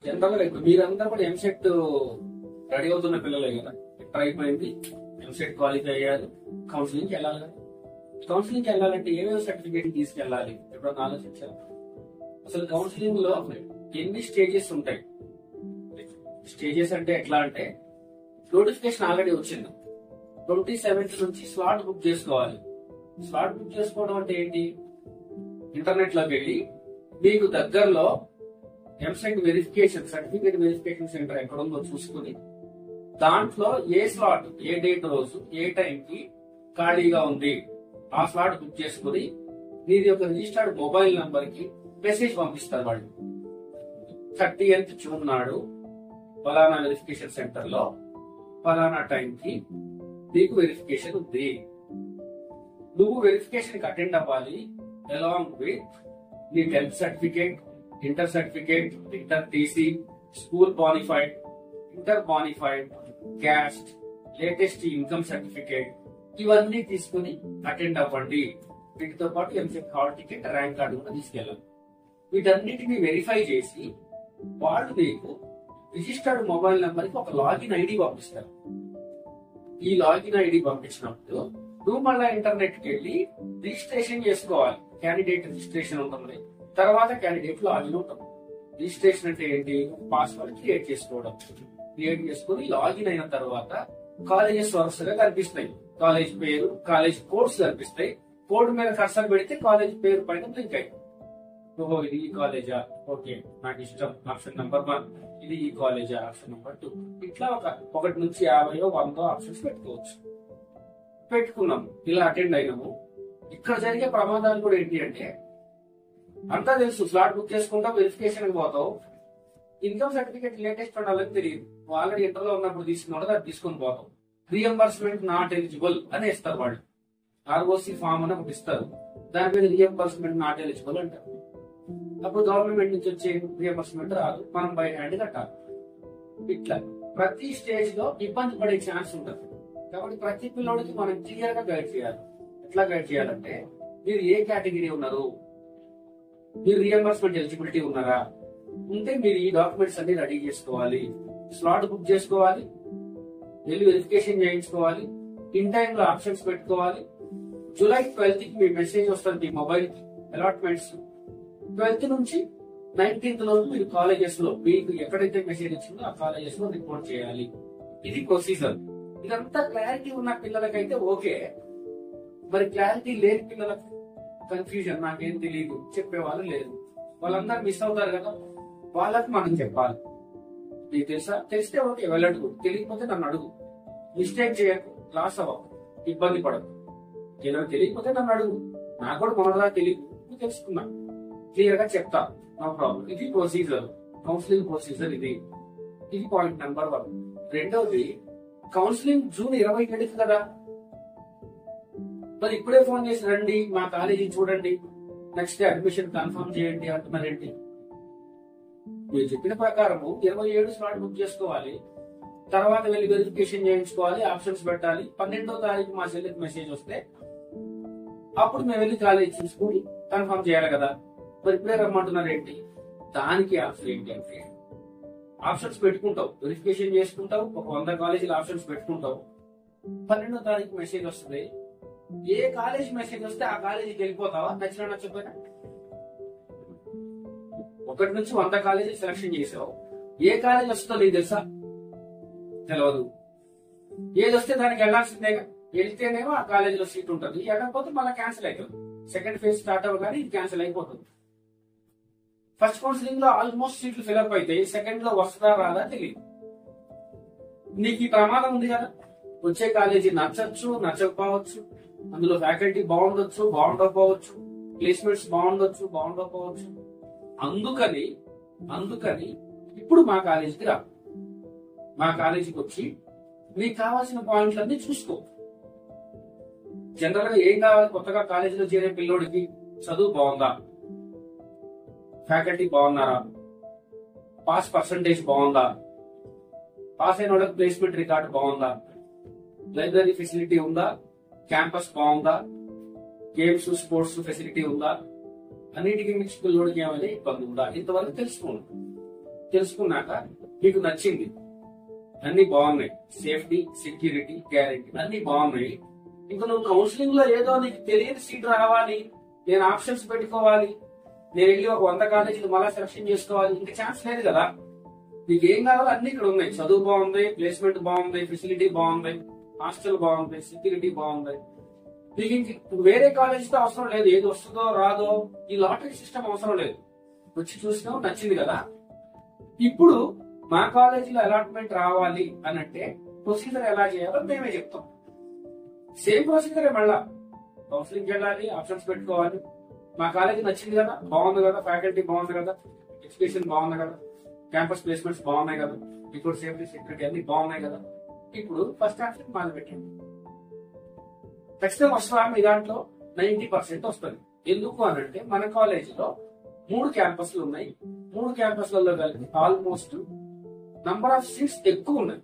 General గా ఇప్పుడు మీరంతా కూడా ఎంసెట్ రెడీ అవుతున్న పిల్లలే కదా. ఇంటర్ అయిపోయింది, ఎంసెట్ క్వాలిఫై అయ్యారు, కౌన్సిలింగ్ కి వెళ్ళాలి కదా. కౌన్సిలింగ్ కి వెళ్ళాలంటే ఏమేమి సర్టిఫికేట్ తీసుకెళ్ళాలి ఎప్పుడన్నా ఆలోచించారు? అసలు కౌన్సిలింగ్ లో ఎన్ని స్టేజెస్ ఉంటాయి? స్టేజెస్ అంటే ఎట్లా అంటే, నోటిఫికేషన్ ఆల్రెడీ వచ్చింది, 27th నుంచి స్లాట్ బుక్ చేసుకోవాలి. స్లాట్ బుక్ చేసుకోవడం అంటే ఏంటి? ఇంటర్నెట్ లోకి వెళ్ళి మీకు దగ్గరలో EAMCET verification certificate verification centre ఎక్కడ ఉందో చూసుకుని దాంట్లో ఏ స్లాట్, ఏ డేట్ రోజు, ఏ టైం కి ఖాళీగా ఉంది ఆ స్లాట్ బుక్ చేసుకుని మీది ఒక రిజిస్టర్డ్ మొబైల్ నంబర్ కి మెసేజ్ పంపిస్తారు వాళ్ళు. 30th జూన్ నాడు ఫలానా వెరిఫికేషన్ సెంటర్ లో ఫలానా టైం కి నీకు వెరిఫికేషన్ ఉంది. నువ్వు వెరిఫికేషన్ కి అటెండ్ అవ్వాలి. అలాంగ్ విత్ నీ 10th certificate, inter certificate, inter TC, school bona fide, inter bona fide, caste, latest income certificate, ఇవన్నీ తీసుకుని అటెండ్ అవ్వండి. వీటితో పాటు EAMCET hall ticket, rank card కూడా తీసుకెళ్ళాలి. వీటన్నిటిని వెరిఫై చేసి వాళ్ళు మీకు రిజిస్టర్డ్ మొబైల్ నెంబర్ కి ఒక లాగిన్ ఐడి పంపిస్తారు. ఈ లాగిన్ ఐడి పంపించినప్పుడు నువ్వు మళ్ళా ఇంటర్నెట్ కి వెళ్ళి రిజిస్ట్రేషన్ చేసుకోవాలి. క్యాండిడేట్ రిజిస్ట్రేషన్ ఉంటుంది, తర్వాత క్యాండిడేట్ లాగిన్ ఉంటుంది. రిజిస్ట్రేషన్ అంటే ఏంటి? పాస్వర్డ్ క్రియేట్ చేసుకోవడం. క్రియేట్ చేసుకుని లాగిన్ అయిన తర్వాత కాలేజెస్ వరుసగా కనిపిస్తాయి. కాలేజ్ పేరు, కాలేజ్ కోడ్స్ కనిపిస్తాయి. కోడ్ మీద కర్సర్ పెడితే కాలేజ్ పేరు పైన బ్లింక్ అయ్యి, ఓహో ఇది ఈ కాలేజా, ఓకే నాకు ఇష్టం, ఆప్షన్ నెంబర్ 1. ఇది ఈ కాలేజా, ఆప్షన్ నెంబర్ 2. ఇట్లా 1 నుంచి 50 100 ఆప్షన్స్ పెట్టుకోవచ్చు. పెట్టుకున్నాం, ఇలా అటెండ్ అయినాము. ఇక్కడ జరిగే ప్రమాదాలు కూడా ఏంటి అంటే, అంతా తెలుసు, స్లాట్ బుక్ చేసుకుంటా వెరిఫికేషన్ పోతావు, ఇన్కమ్ సర్టిఫికేట్ లేటెస్ట్ ఉండాలని తెలియదు, ఆల్రెడీ ఇంటర్లో ఉన్నప్పుడు తీసుకున్నాడు అది తీసుకుని పోతాం. రియంబర్స్మెంట్ నాట్ ఎలిజిబుల్ అని ఇస్తారు వాళ్ళు. ఆర్ఓసి ఫామ్ అని ఒకటి ఇస్తారు, దాని మీద రియంబర్స్మెంట్ నాట్ ఎలిజిబుల్ అంటారు. అప్పుడు గవర్నమెంట్ నుంచి వచ్చే రియంబర్స్మెంట్ రాదు, మనం బై హ్యాండ్ కట్టాలి. ఇట్లా ప్రతి స్టేజ్ లో ఇబ్బంది పడే ఛాన్స్ ఉంటుంది. కాబట్టి ప్రతి పిల్లోడికి మనం క్లియర్ గా గైడ్ చేయాలి. ఎట్లా గైడ్ చేయాలంటే, మీరు ఏ కేటగిరీ ఉన్నారు, మీరు రియంబర్స్మెంట్ ఎలిజిబిలిటీ ఉన్నారా, ఉంటే మీరు ఈ డాక్యుమెంట్స్ అన్ని రెడీ చేసుకోవాలి. స్లాట్ బుక్ చేసుకోవాలి, వెళ్ళి వెరిఫికేషన్ చేయించుకోవాలి, ఇన్ టైమ్ లో ఆప్షన్స్ పెట్టుకోవాలి. జూలై 12th కి మీ మెసేజ్ వస్తుంది మీ మొబైల్ కి అలాట్మెంట్స్. 12th నుంచి 19th లో మీరు కాలేజెస్ లో మీకు ఎక్కడైతే మెసేజ్ ఇచ్చిందో ఆ కాలేజెస్ లో రిపోర్ట్ చేయాలి. ఇది ప్రొసీజర్. ఇదంతా క్లారిటీ ఉన్న పిల్లలకైతే ఓకే. మరి క్లారిటీ లేని పిల్లలకు కన్ఫ్యూజన్, నాకేం తెలియదు, చెప్పేవాళ్ళు లేదు, వాళ్ళందరూ మిస్ అవుతారు కదా. వాళ్ళకి మనం చెప్పాలి, నీకు తెలుసా, తెలిస్తే ఓకే వెళ్ళడుగు, తెలియకపోతే నన్ను అడుగు, మిస్టేక్ చేయకు, లాస్ అవ్వకు, ఇబ్బంది పడకు. ఏదో తెలియకపోతే నన్ను అడుగు, నాకు కూడా మొదలా తెలియదు, తెలుసుకున్నా, క్లియర్ గా చెప్తా, నో ప్రాబ్లం. ఇది ప్రొసీజర్, కౌన్సిలింగ్ ప్రొసీజర్. ఇది పాయింట్ నెంబర్ 1. రెండవది, కౌన్సిలింగ్ జూన్ 27కి కదా. మరి ఇప్పుడే ఫోన్ చేసి రండి మా కాలేజీ చూడండి, నెక్స్ట్ డే అడ్మిషన్ కన్ఫర్మ్ చేయండి అంటున్నారేంటి? మీరు చెప్పిన ప్రకారము 27 స్లాట్ బుక్ చేసుకోవాలి, తర్వాత వెళ్ళి వెరిఫికేషన్ చేయించుకోవాలి, ఆప్షన్స్ పెట్టాలి. 12వ తారీఖు మా చెల్లికి మెసేజ్ వస్తే అప్పుడు మేము వెళ్ళి కాలేజ్ చూసుకుని కన్ఫర్మ్ చేయాలి కదా. మరి ఇప్పుడే రమ్మంటున్నారు ఏంటి? దానికి ఆప్షన్ ఏంటి అంటే, ఆప్షన్స్ పెట్టుకుంటావు, వెరిఫికేషన్ చేసుకుంటావు, ఒక 100 కాలేజీల ఆప్షన్స్ పెట్టుకుంటావు. 12వ తారీఖు మెసేజ్ వస్తుంది. ఏ కాలేజ్ మెసేజ్ వస్తే ఆ కాలేజీకి వెళ్ళిపోతావా, నచ్చినా నచ్చకపోయినా? 1 నుంచి 100 కాలేజీలు సెలక్షన్ చేసావు, ఏ కాలేజ్ వస్తుందో నీకు తెలుసా? తెలియదు. ఏది వస్తే దానికి వెళ్లాల్సిందేగా. వెళ్తేనేమో ఆ కాలేజీలో సీట్ ఉంటుంది, వెళ్ళకపోతే మళ్ళీ క్యాన్సిల్ అవుతుంది. సెకండ్ ఫేజ్ స్టార్ట్ అవ్వగానే ఇది క్యాన్సిల్ అయిపోతుంది. ఫస్ట్ కౌన్సిలింగ్ లో ఆల్మోస్ట్ సీట్లు ఫిల్అప్ అయితే సెకండ్ లో వస్తుందా రాదా తెలియదు. నీకు ఈ ప్రమాదం ఉంది కదా, వచ్చే కాలేజీ నచ్చచ్చు, నచ్చకపోవచ్చు, అందులో ఫ్యాకల్టీ బాగుండొచ్చు, బాగుండకపోవచ్చు, ప్లేస్మెంట్స్ బాగుండొచ్చు, బాగుండకపోవచ్చు. అందుకని ఇప్పుడు మా కాలేజీకి రా, మా కాలేజీకి వచ్చి నీకు కావాల్సిన పాయింట్లన్నీ చూసుకో. జనరల్ గా ఏం కావాలి, కొత్తగా కాలేజీలో చేరే పిల్లోడికి చదువు బాగుందా, ఫ్యాకల్టీ బాగున్నారా, పాస్ పర్సంటేజ్ బాగుందా, పాస్ అయిన వాళ్ళకి ప్లేస్మెంట్ రికార్డు బాగుందా, లైబ్రరీ ఫెసిలిటీ ఉందా, క్యాంపస్ బాగుందా, గేమ్స్ స్పోర్ట్స్ ఫెసిలిటీ ఉందా, అన్నిటికీ మించి పిల్లోడికి ఏమైనా ఇబ్బంది ఉందా, ఇంతవరకు తెలుసుకోండి. తెలుసుకున్నాక మీకు నచ్చింది, అన్ని బాగున్నాయి, సేఫ్టీ, సెక్యూరిటీ, గ్యారెంటీ అన్ని బాగున్నాయి. ఇంకా నువ్వు కౌన్సిలింగ్ లో ఏదో నీకు తెలియని సీట్ రావాలి, నేను ఆప్షన్స్ పెట్టుకోవాలి, నేను వెళ్ళి ఒక 100 కాలేజీలు మళ్ళా సెలక్షన్ చేసుకోవాలి, ఇంకా ఛాన్స్ లేదు కదా. నీకు ఏం కావాలో అన్ని ఇక్కడ ఉన్నాయి. చదువు బాగుంది, ప్లేస్మెంట్ బాగుంది, ఫెసిలిటీ బాగుంది, హాస్టల్ బాగుంది, సెక్యూరిటీ బాగుంది. నీకు ఇంక వేరే కాలేజీతో అవసరం లేదు. ఏది వస్తుందో రాదో ఈ లాటరీ సిస్టమ్ అవసరం లేదు. వచ్చి చూసినావు, నచ్చింది కదా. ఇప్పుడు మా కాలేజీలో అలాట్మెంట్ రావాలి అని అంటే ప్రొసీజర్ ఎలా చేయాలో మేమే చెప్తాం. సేమ్ ప్రొసీజరే, మళ్ళా కౌన్సిలింగ్ వెళ్ళాలి, ఆప్షన్స్ పెట్టుకోవాలి. మా కాలేజీ నచ్చింది కదా, బాగుంది కదా, ఫ్యాకల్టీ బాగుంది కదా, ఎడ్యుకేషన్ బాగుంది కదా, క్యాంపస్ ప్లేస్మెంట్స్ బాగున్నాయి కదా, ఇప్పుడు సేఫ్టీ సెక్యూరిటీ అన్ని బాగున్నాయి కదా. ఇప్పుడు ఫస్ట్ ఆప్షన్ మొదలు పెట్టండి. ఖచ్చితంగా వస్తా మీ దాంట్లో 90% వస్తుంది. ఎందుకు అనంటే మన కాలేజీలో 3 క్యాంపస్లు ఉన్నాయి. 3 క్యాంపస్లలో కలిపి ఆల్మోస్ట్ నంబర్ ఆఫ్ సీట్స్ ఎక్కువ ఉన్నాయి.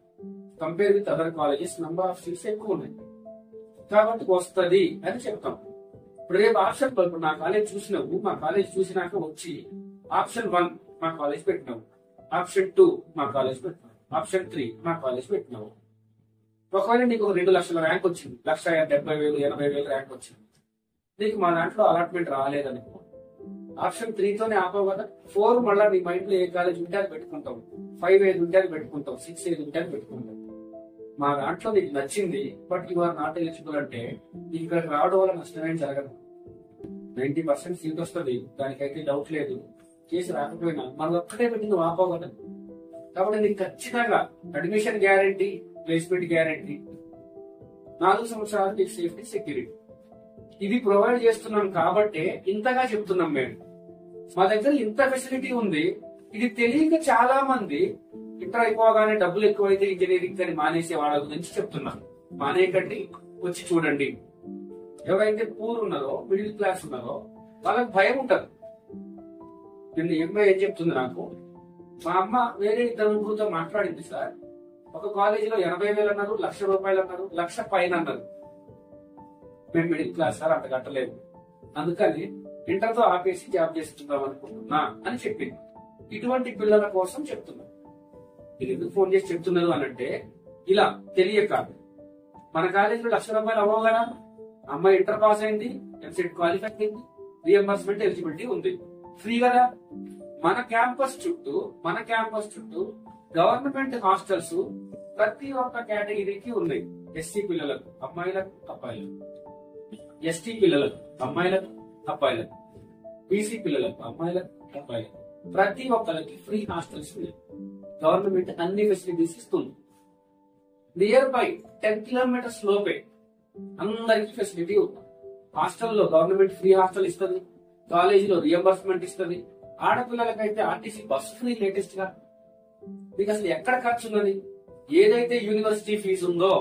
Compare with other colleges number of seats ఎక్కువ ఉన్నాయి కాబట్టి వస్తుంది అని చెప్తాం. ఇప్పుడు రేపు ఆప్షన్, ఇప్పుడు నా కాలేజ్ చూసినావు, మా కాలేజ్ చూసినాక వచ్చి ఆప్షన్ 1 మా కాలేజ్ పెట్టినావు, ఆప్షన్ 2 మా కాలేజ్ పెట్టినావు, ఆప్షన్ 3 మా కాలేజ్ పెట్టినావు. ఒకవేళ నీకు 2 లక్షల ర్యాంక్ వచ్చింది, 1,70,000 80,000 ర్యాంక్ వచ్చింది, నీకు మా దాంట్లో అలాట్మెంట్ రాలేదనుకో, ఆప్షన్ 3 తోనే ఆపవు కదా. 4 మళ్ళా నీ మైండ్ లో ఏ కాలేజ్ ఉంటే అది పెట్టుకుంటావు, 5 ఏది ఉంటే అది పెట్టుకుంటావు, 6 ఏది ఉంటే అది పెట్టుకుంటావు. మా దాంట్లో నీకు నచ్చింది but you are not eligible అంటే ఇక్కడ రావడం వల్ల నష్టమేం జరగదు. 90% సీట్ వస్తుంది, దానికైతే డౌట్ లేదు. కేసు రాకపోయినా మనం ఒక్కటే పెట్టింది ఆపవు కదా. కాబట్టి నీకు ఖచ్చితంగా అడ్మిషన్ గ్యారంటీ, ప్లేస్మెంట్ గ్యారంటీ, 4 సంవత్సరాలు నీకు సేఫ్టీ, సెక్యూరిటీ ఇది ప్రొవైడ్ చేస్తున్నాం కాబట్టి ఇంతగా చెప్తున్నాం మేము. మా దగ్గర ఇంత ఫెసిలిటీ ఉంది. ఇది తెలియక చాలా మంది ఇంటర్ అయిపోగానే డబ్బులు ఎక్కువైతే ఇంజనీరింగ్ అని మానేసే వాళ్ళ గురించి చెప్తున్నాను. మానేయకండి, వచ్చి చూడండి. ఎవరైతే పూర్ ఉన్నారో, మిడిల్ క్లాస్ ఉన్నారో వాళ్ళకి భయం ఉంటది. నిన్న ఎంఐ ఏం చెప్తుంది నాకు, మా అమ్మ వేరే 2 ముగ్గురుతో మాట్లాడింది సార్, ఒక కాలేజీలో 80,000 అన్నారు, ₹1,00,000 అన్నారు, 1,00,000 పైన అన్నారు. మేము మిడిల్ క్లాస్ సార్, అంత కట్టలేదు, అందుకని ఇంటర్ తో ఆపేసి జాబ్ చేసుకుందాం అనుకుంటున్నా అని చెప్పింది. ఇటువంటి పిల్లల కోసం చెప్తున్నా. మీరు ఎందుకు ఫోన్ చేసి చెప్తున్నారు అనంటే ఇలా తెలియక, మన కాలేజీలో ₹1,00,000 అవ్వవు కదా, అమ్మాయి ఇంటర్ పాస్ అయింది, ఎంసెట్ క్వాలిఫై అయింది, రియంబర్స్మెంట్ ఎలిజిబిలిటీ ఉంది, ఫ్రీ కదా. మన క్యాంపస్ చుట్టూ గవర్నమెంట్ హాస్టల్స్ ప్రతి ఒక్క కేటగిరీకి ఉన్నాయి. ఎస్సీ పిల్లలకు, అమ్మాయిలకు, అబ్బాయిలకు, ఎస్టీ పిల్లలకు, అమ్మాయిలకు, అబ్బాయిలకు, బీసీ పిల్లలకు, అమ్మాయిలకు, అబ్బాయిలకు, ప్రతి ఒక్కరికి ఫ్రీ హాస్టల్స్ ఉన్నాయి. గవర్నమెంట్ అన్ని ఫెసిలిటీస్ ఇస్తుంది. నియర్ బై 10 కిలోమీటర్స్ లోపే అందరికి ఫెసిలిటీ ఉంది. హాస్టల్లో గవర్నమెంట్ ఫ్రీ హాస్టల్ ఇస్తుంది, కాలేజీలో రియంబర్స్మెంట్ ఇస్తుంది. ఆడపిల్లలకైతే ఆర్టీసీ బస్సు ఫ్రీ లేటెస్ట్ గా. మీకు అసలు ఎక్కడ ఖర్చు ఉన్నది? ఏదైతే యూనివర్సిటీ ఫీజు ఉందో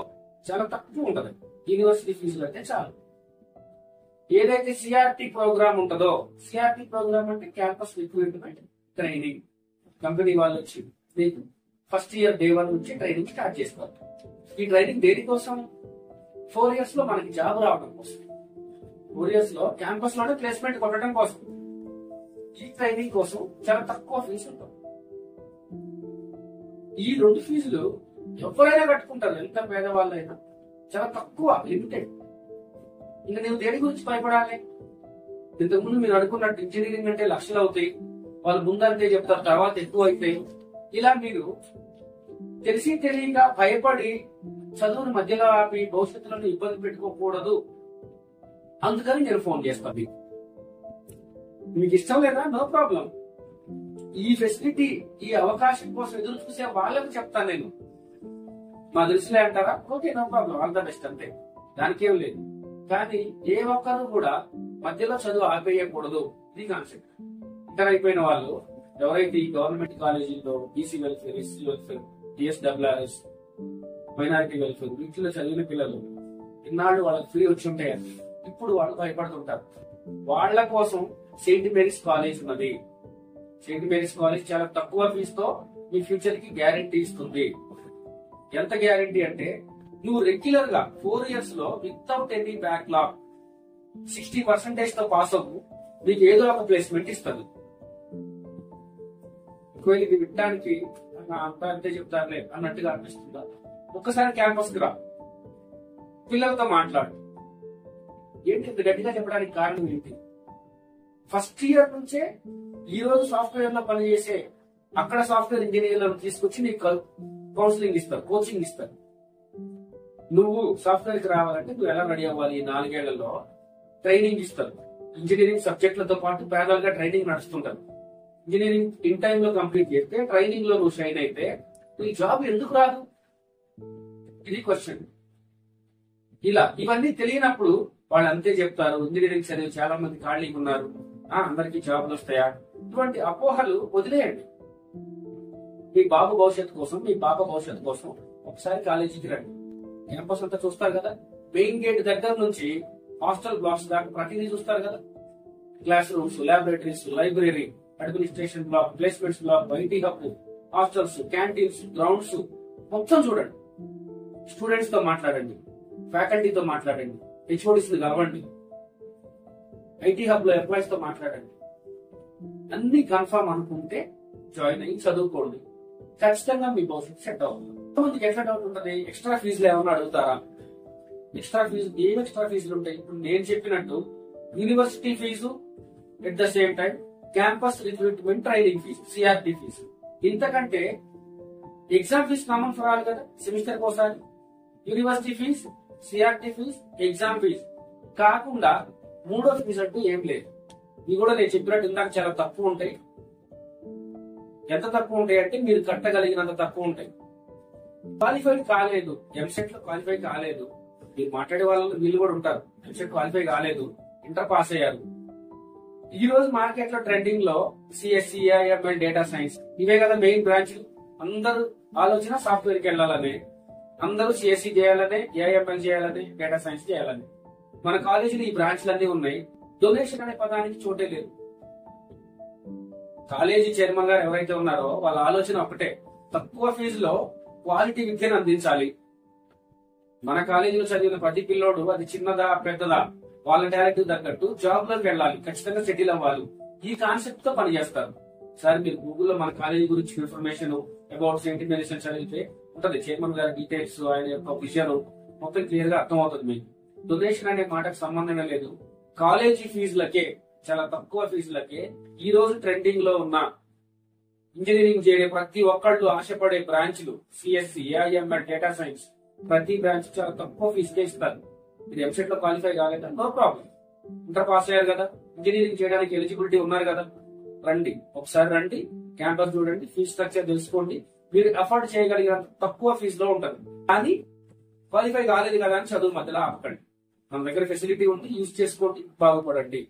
చాలా తక్కువ ఉంటది. యూనివర్సిటీ ఫీజులు అయితే చాలు. ఏదైతే సిఆర్టీ ప్రోగ్రామ్ ఉంటుందో, సిఆర్టీ ప్రోగ్రామ్ అంటే క్యాంపస్ రిక్రూట్మెంట్ ట్రైనింగ్, కంపెనీ వాళ్ళు వచ్చి మీకు ఫస్ట్ ఇయర్ డే 1 నుంచి ట్రైనింగ్ స్టార్ట్ చేసుకోవాలి. ఈ ట్రైనింగ్ దేనికోసం? 4 years లో మనకి జాబ్ రావడం కోసం, 4 years లో క్యాంపస్ లోనే ప్లేస్మెంట్ కొట్టడం కోసం. ఈ ట్రైనింగ్ కోసం చాలా తక్కువ ఫీజు ఉంటుంది. ఈ 2 ఫీజులు ఎవరైనా కట్టుకుంటారు, ఎంత పేదవాళ్ళైనా. చాలా తక్కువ, లిమిటెడ్. ఇంకా నువ్వు దేని గురించి భయపడాలి? ఇంతకుముందు మీరు అనుకున్నట్టు ఇంజనీరింగ్ అంటే లక్షలు అవుతాయి, వాళ్ళు ముందంతే చెప్తారు, తర్వాత ఎక్కువ అవుతాయి. ఇలా మీరు తెలిసి తెలియక భయపడి చదువుని మధ్యలో ఆపి భవిష్యత్తులో ఇబ్బంది పెట్టుకోకూడదు. అందుకని నేను ఫోన్ చేస్తాను. మీకు ఇష్టం లేదా? No problem. ఈ ఫెసిలిటీ, ఈ అవకాశం కోసం ఎదురు చూసే వాళ్ళకి చెప్తాను నేను. మా దృష్టిలో అంటారా? Okay, no problem, all the best, అంతే, దానికేం లేదు. కానీ ఏ ఒక్కరు కూడా మధ్యలో చదువు ఆపేయకూడదు. ఇది కాన్సెప్ట్. ఇంటర్ అయిపోయిన వాళ్ళు ఎవరైతే ఈ గవర్నమెంట్ కాలేజీల్లో BC welfare, SC welfare, TSWRS, minority welfare వీటిలో చదివిన పిల్లలు ఇన్నాళ్ళు వాళ్ళకి ఫ్రీ వచ్చి ఉంటాయని ఇప్పుడు వాళ్ళు భయపడుతుంటారు. వాళ్ళ కోసం సెయింట్ మేరీస్ కాలేజ్ ఉన్నది. సెయింట్ మేరీస్ కాలేజ్ చాలా తక్కువ ఫీజుతో మీ ఫ్యూచర్ కి గ్యారంటీ ఇస్తుంది. ఎంత గ్యారంటీ అంటే, నువ్వు రెగ్యులర్ గా 4 years లో వితౌట్ ఎనీ బ్యాక్లాగ్ 60% తో పాస్ అవ్వు, నీకు ఏదో ఒక ప్లేస్మెంట్ ఇస్తుంది. ఒకవేళ ఇది వినడానికి అంత అంతే చెప్తారులే అన్నట్టుగా అనిపిస్తుందా? ఒక్కసారి క్యాంపస్ కి రా, పిల్లలతో మాట్లాడు. ఏంటి ఇంత గట్టిగా చెప్పడానికి కారణం ఏంటి? ఫస్ట్ ఇయర్ నుంచే ఈ రోజు సాఫ్ట్వేర్ లో పనిచేసే అక్కడ సాఫ్ట్వేర్ ఇంజనీర్లను తీసుకొచ్చి నీకు కౌన్సిలింగ్ ఇస్తారు, కోచింగ్ ఇస్తారు. నువ్వు సాఫ్ట్వేర్ కి రావాలంటే నువ్వు ఎలా రెడీ అవ్వాలి? 4 ఏళ్లలో ట్రైనింగ్ ఇస్తారు. ఇంజనీరింగ్ సబ్జెక్టులతో పాటు ప్యారల్ గా ట్రైనింగ్ నడుస్తుంటారు. ఇంజనీరింగ్ ఇన్ టైమ్ లో కంప్లీట్ చేస్తే, ట్రైనింగ్ లో నువ్వు షైన్ అయితే నీ జాబ్ ఎందుకు రాదు? ఇది క్వశ్చన్. ఇలా ఇవన్నీ తెలియనప్పుడు వాళ్ళు అంతే చెప్తారు, ఇంజనీరింగ్ చదివి చాలా మంది ఖాళీగా ఉన్నారు, అందరికి జాబ్లు వస్తాయా? ఇటువంటి అపోహలు వదిలేయండి. మీ బాబు భవిష్యత్తు కోసం, మీ పాప భవిష్యత్తు కోసం ఒకసారి కాలేజీకి రండి. క్యాంపస్ అంతా చూస్తారు కదా, మెయిన్ గేట్ దగ్గర నుంచి హాస్టల్ బ్లాక్స్ దాకా ప్రతిదీ చూస్తారు కదా. Classrooms, laboratories, library, administration block, placements block, IT hub, hostels, canteens, grounds మొత్తం చూడండి. స్టూడెంట్స్ తో మాట్లాడండి, ఫ్యాకల్టీతో మాట్లాడండి, హెచ్ఓడిస్ కలవండి, ఐటీ హబ్ లో ఎంప్లాయీస్ తో మాట్లాడండి. అన్ని కన్ఫర్మ్ అనుకుంటే జాయిన్ అయ్యి చదువుకోండి. ఖచ్చితంగా మీ భవిష్యత్తు సెట్ అవుతుంది. కొంతమందికి ఎట్లా డౌట్ ఉంటుంది, ఎక్స్ట్రా ఫీజులు ఏమన్నా అడుగుతారా? ఎక్స్ట్రా ఫీజు, ఏం ఎక్స్ట్రా ఫీజులు ఉంటాయి? ఇప్పుడు నేను చెప్పినట్టు university fee, at the same time campus recruitment training fee, CRT fee. ఇంతకంటే exam fee common for all కదా, సెమిస్టర్ కోసారి. University fee, CRT fee, exam fee కాకుండా మూడో ఫీజు అంటూ ఏం లేదు. ఇవి కూడా నేను చెప్పినట్టు ఇందాక చాలా తక్కువ ఉంటాయి. ఎంత తక్కువ ఉంటాయి అంటే మీరు కట్టగలిగినంత తక్కువ ఉంటాయి. క్వాలిఫైడ్ కాలేదు, ఎంసెట్ లో క్వాలిఫై కాలేదు, మీరు మాట్లాడే వాళ్ళు వీళ్ళు కూడా ఉంటారు, ఎంసెట్ క్వాలిఫై కాలేదు, ఇంటర్ పాస్ అయ్యారు. ఈ రోజు మార్కెట్ లో ట్రెండింగ్ లో సిఎస్సి, ఏఐఎంఎల్, డేటా సైన్స్ ఇవే కదా మెయిన్ బ్రాంచ్. అందరూ ఆలోచన సాఫ్ట్వేర్ కి వెళ్ళాలని, అందరూ సిఎస్సి చేయాలని, ఏఐఎంఎల్ చేయాలని, డేటా సైన్స్ చేయాలని. మన కాలేజీలో ఈ బ్రాంచ్లన్నీ ఉన్నాయి. డొనేషన్ అనే పదానికి చోటే లేదు. కాలేజీ చైర్మన్ గారు ఎవరైతే ఉన్నారో వాళ్ళ ఆలోచన ఒకటే, తక్కువ ఫీజులో క్వాలిటీ విద్యను అందించాలి. మన కాలేజీలో చదివిన ప్రతి పిల్లోడు అది చిన్నదా పెద్దదా వాళ్ళ టాలెంట్ తగ్గట్టు జాబ్ లోకి వెళ్ళాలి, ఖచ్చితంగా సెటిల్ అవ్వాలి. ఈ కాన్సెప్ట్ తో పనిచేస్తారు. సార్ మీరు గూగుల్లో మన కాలేజీ గురించి ఇన్ఫర్మేషన్ అబౌట్ సెయింట్ మెడిసిన్ చదివితే ఉంటది, చైర్మన్ గారి డీటెయిల్స్, ఆయన యొక్క విషయం మొత్తం క్లియర్ గా అర్థమవుతుంది మీకు. డొనేషన్ అనే మాటకు సంబంధమే లేదు. కాలేజీ ఫీజులకే, చాలా తక్కువ ఫీజులకే ఈ రోజు ట్రెండింగ్ లో ఉన్న ఇంజనీరింగ్ చేయడే ప్రతి ఒక్కళ్ళు ఆశపడే బ్రాంచ్లు సిఎస్సి, ఏఐఎంఎల్, డేటా సైన్స్ ప్రతి బ్రాంచ్ చాలా తక్కువ ఫీజుకే ఇస్తారు. మీరు ఎంసెట్ లో క్వాలిఫై కాలేదా, నో ప్రాబ్లం, ఇంటర్ పాస్ అయ్యారు కదా, ఇంజనీరింగ్ చేయడానికి ఎలిజిబిలిటీ ఉన్నారు కదా, రండి, ఒకసారి రండి, క్యాంపస్ చూడండి, ఫీజు స్ట్రక్చర్ తెలుసుకోండి. మీరు అఫోర్డ్ చేయగలిగినంత తక్కువ ఫీజులో ఉంటుంది. కానీ క్వాలిఫై కాలేదు కదా అని చదువు మధ్యలో ఆపకండి. మన దగ్గర ఫెసిలిటీ ఉంది, యూజ్ చేసుకోండి, బాగుపడండి.